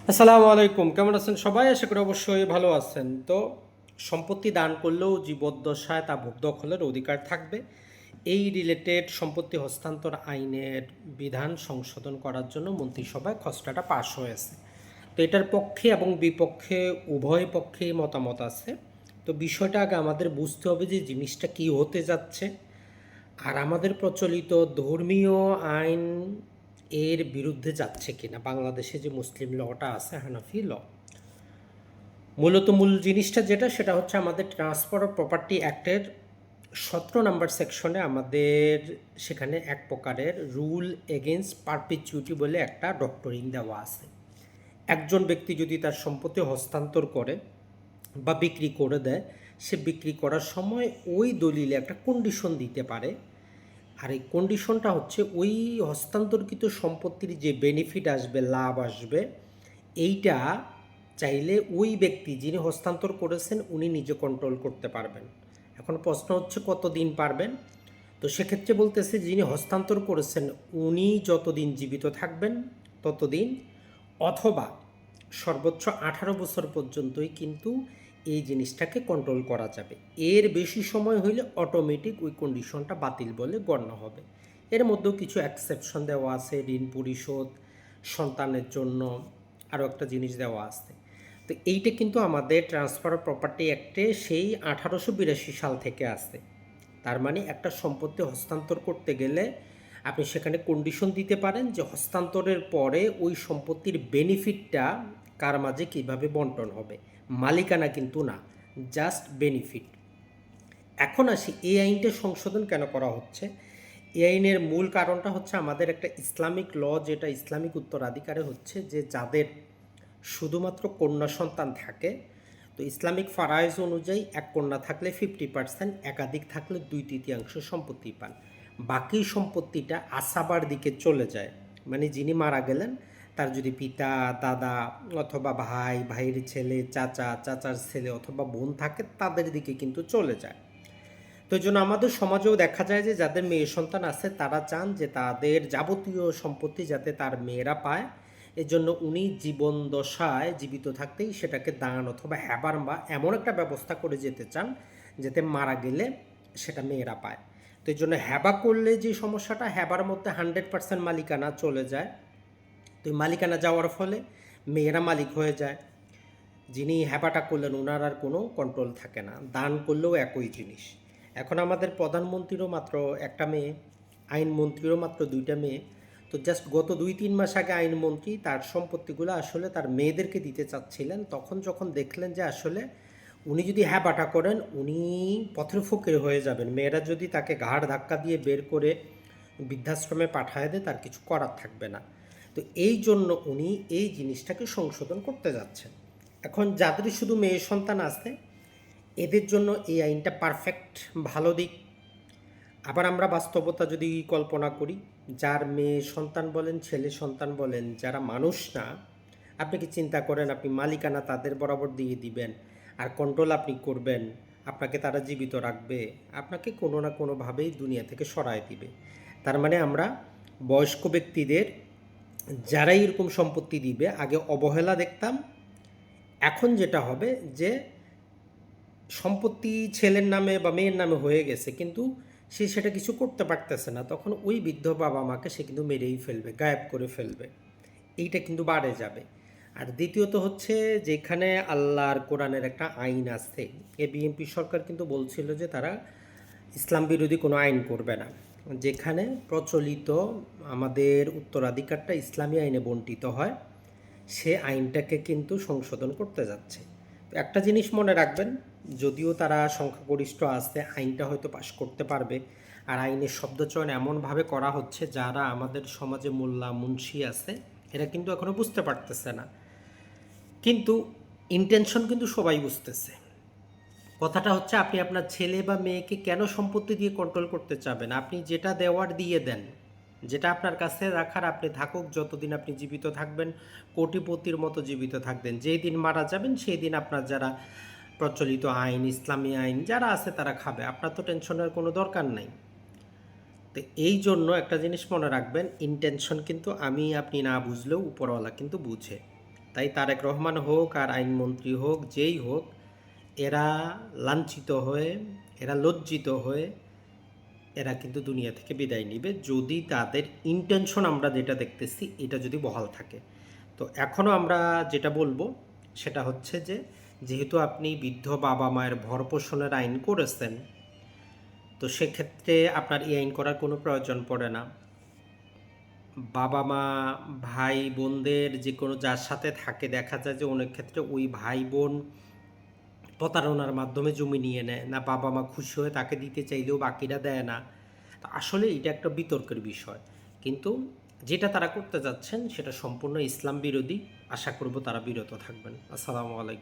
আসসালামু আলাইকুম, কেমন আছেন সবাই? আশা করি অবশ্যই ভালো আছেন। তো সম্পত্তি দান করলেও জীবদ্দশায় তা ভোগ দখলের অধিকার থাকবে। এই রিলেটেড সম্পত্তি হস্তান্তর আইনের বিধান সংশোধন করার জন্য মন্ত্রিসভায় খসড়াটা পাশ হয়েছে। তো এটার পক্ষে এবং বিপক্ষে উভয় পক্ষেই মতামত আছে। তো বিষয়টা আগে আমাদের বুঝতে হবে যে জিনিসটা কী হতে যাচ্ছে, আর আমাদের প্রচলিত ধর্মীয় আইন এর বিরুদ্ধে যাচ্ছে কিনা। বাংলাদেশে যে মুসলিম লটা আছে, হানাফি ল, মূলত মূল জিনিসটা যেটা সেটা হচ্ছে আমাদের ট্রান্সফার অফ প্রপার্টি অ্যাক্টের 17 নম্বর সেকশনে আমাদের সেখানে এক প্রকারের রুল এগেনস্ট পারপিচুইটি বলে একটা ডক্টরিন দেওয়া আছে। একজন ব্যক্তি যদি তার সম্পত্তি হস্তান্তর করে বা বিক্রি করে দেয়, সে বিক্রি করার সময় ওই দলিলে একটা কন্ডিশন দিতে পারে। আর এই কন্ডিশনটা হচ্ছে ওই হস্তান্তরকৃত সম্পত্তির যে বেনিফিট আসবে, লাভ আসবে, এইটা চাইলে ওই ব্যক্তি যিনি হস্তান্তর করেছেন উনি নিজে কন্ট্রোল করতে পারবেন। এখন প্রশ্ন হচ্ছে কতদিন পারবেন। তো সেক্ষেত্রে বলতেছে যিনি হস্তান্তর করেছেন উনি যতদিন জীবিত থাকবেন ততদিন, অথবা সর্বোচ্চ 18 বছর পর্যন্তই কিন্তু এই জিনিসটাকে কন্ট্রোল করা যাবে। এর বেশি সময় হইলে অটোমেটিক ওই কন্ডিশনটা বাতিল বলে গণ্য হবে। এর মধ্যেও কিছু এক্সেপশন দেওয়া আছে, ঋণ পরিশোধ, সন্তানের জন্য আরও একটা জিনিস দেওয়া আছে। তো এইটা কিন্তু আমাদের ট্রান্সফার অফ প্রপার্টি অ্যাক্টে সেই 1882 সাল থেকে আসে। তার মানে একটা সম্পত্তি হস্তান্তর করতে গেলে আপনি সেখানে কন্ডিশন দিতে পারেন যে হস্তান্তরের পরে ওই সম্পত্তির বেনিফিটটা কার মাঝে কীভাবে বন্টন হবে, মালিকানা কিন্তু না, জাস্ট বেনিফিট। এখন আসি এই আইনটা সংশোধন কেন করা হচ্ছে। এই আইনের মূল কারণটা হচ্ছে আমাদের একটা ইসলামিক ল, যেটা ইসলামিক উত্তরাধিকারে হচ্ছে যে যাদের শুধুমাত্র কন্যা সন্তান থাকে, তো ইসলামিক ফারাইজ অনুযায়ী এক কন্যা থাকলে 50%, একাধিক থাকলে 2/3 সম্পত্তি পান। বাকি সম্পত্তিটা আসাবার দিকে চলে যায়, মানে যিনি মারা গেলেন তার যদি পিতা, দাদা অথবা ভাই, ভাইয়ের ছেলে, চাচা, চাচার ছেলে অথবা বোন থাকে তাদের দিকে কিন্তু চলে যায়। তো এই জন্য আমাদের সমাজেও দেখা যায় যে যাদের মেয়ে সন্তান আছে তারা চান যে তাদের যাবতীয় সম্পত্তি যাতে তার মেয়েরা পায়। এজন্য উনি জীবন দশায় জীবিত থাকতেই সেটাকে দান অথবা হ্যাবার বা এমন একটা ব্যবস্থা করে যেতে চান যাতে মারা গেলে সেটা মেয়েরা পায়। তো এই জন্য হ্যাবা করলে যে সমস্যাটা, হ্যাবার মধ্যে 100% মালিকানা চলে যায়। তো এই মালিকানা যাওয়ার ফলে মেয়েরা মালিক হয়ে যায়, যিনি হ্যাপাটা করলেন ওনার আর কোনো কন্ট্রোল থাকে না। দান করলেও একই জিনিস। এখন আমাদের প্রধানমন্ত্রীরও মাত্র একটা মেয়ে, আইনমন্ত্রীরও মাত্র 2টা মেয়ে। তো জাস্ট গত 2-3 মাস আগে আইনমন্ত্রী তার সম্পত্তিগুলো আসলে তার মেয়েদেরকে দিতে চাচ্ছিলেন। তখন যখন দেখলেন যে আসলে উনি যদি হ্যাপাটা করেন উনি পথের ফকির হয়ে যাবেন, মেয়েরা যদি তাকে ঘাড় ধাক্কা দিয়ে বের করে বৃদ্ধাশ্রমে পাঠায় দেয় তার কিছু করার থাকবে না। তো এই জন্য উনি এই জিনিসটাকে সংশোধন করতে যাচ্ছেন। এখন যাদের শুধু মেয়ে সন্তান আছে এদের জন্য এই আইনটা পারফেক্ট ভালো দিক। আবার আমরা বাস্তবতা যদি কল্পনা করি, যার মেয়ে সন্তান বলেন, ছেলে সন্তান বলেন, যারা মানুষ না, আপনি কি চিন্তা করেন আপনি মালিকানা তাদের বরাবর দিয়ে দিবেন আর কন্ট্রোল আপনি করবেন, আপনাকে তারা জীবিত রাখবে? আপনাকে কোনো না কোনোভাবেই দুনিয়া থেকে সরায় দিবে। তার মানে আমরা বয়স্ক ব্যক্তিদের যারাই এরকম সম্পত্তি দিবে আগে অবহেলা দেখতাম। এখন যেটা হবে যে সম্পত্তি ছেলের নামে বা মেয়ের নামে হয়ে গেছে কিন্তু সে সেটা কিছু করতে পারতেছে না, তখন ওই বৃদ্ধ বাবা মাকে সে কিন্তু মেরেই ফেলবে, গায়েব করে ফেলবে। এইটা কিন্তু বাড়ে যাবে। আর দ্বিতীয়ত হচ্ছে যেখানে আল্লাহর কোরআনের একটা আইন আছে, এ বিএনপি সরকার কিন্তু বলছিল যে তারা ইসলাম বিরোধী কোনো আইন করবে না। যেখানে প্রচলিত আমাদের উত্তরাধিকারটা ইসলামী আইনে বণ্টিত হয় সে আইনটাকে কিন্তু সংশোধন করতে যাচ্ছে। তো একটা জিনিস মনে রাখবেন, যদিও তারা সংখ্যাগরিষ্ঠ আছে আইনটা হয়তো পাশ করতে পারবে, আর আইনের শব্দচয়ন এমনভাবে করা হচ্ছে যারা আমাদের সমাজে মোল্লা মুন্সি আছে এরা কিন্তু এখনও বুঝতে পারতেছে না, কিন্তু ইন্টেনশন কিন্তু সবাই বুঝতেছে। কথাটা হচ্ছে আপনি আপনার ছেলে বা মেয়েকে কেন সম্পত্তি দিয়ে কন্ট্রোল করতে চাবেন? আপনি যেটা দেওয়ার দিয়ে দেন, যেটা আপনার কাছে রাখার আপনি থাকুক, যতদিন আপনি জীবিত থাকবেন কোটিপতির মতো জীবিত থাকবেন। যেই দিন মারা যাবেন সেই দিন আপনার যারা প্রচলিত আইন, ইসলামী আইন যারা আছে তারা খাবে, আপনার তো টেনশনের কোনো দরকার নাই। তো এই জন্য একটা জিনিস মনে রাখবেন, ইন্টেনশন কিন্তু আমি আপনি না বুঝলেও উপরওয়ালা কিন্তু বুঝে। তাই তারেক রহমান হোক আর আইনমন্ত্রী হোক, যেই হোক, এরা লাঞ্ছিত হয়ে, এরা লজ্জিত হয়ে এরা কিন্তু দুনিয়া থেকে বিদায় নিবে, যদি তাদের ইন্টেনশন আমরা যেটা দেখতেছি এটা যদি বহাল থাকে। তো এখনও আমরা যেটা বলবো সেটা হচ্ছে যে, যেহেতু আপনি বৃদ্ধ বাবা মায়ের ভরণপোষণের আইন করেছেন, তো সেক্ষেত্রে আপনার এই আইন করার কোনো প্রয়োজন পড়ে না। বাবা মা, ভাই বোনদের যে কোনো যার সাথে থাকে, দেখা যায় যে অনেক ক্ষেত্রে ওই ভাই বোন প্রতারণার মাধ্যমে জমি নিয়ে নেয় না, বাবা মা খুশি হয়ে তাকে দিতে চাইলেও বাকিরা দেয় না। তো আসলে এটা একটা বিতর্কের বিষয়, কিন্তু যেটা তারা করতে যাচ্ছেন সেটা সম্পূর্ণ ইসলাম বিরোধী। আশা করব তারা বিরত থাকবেন। আসসালামু আলাইকুম।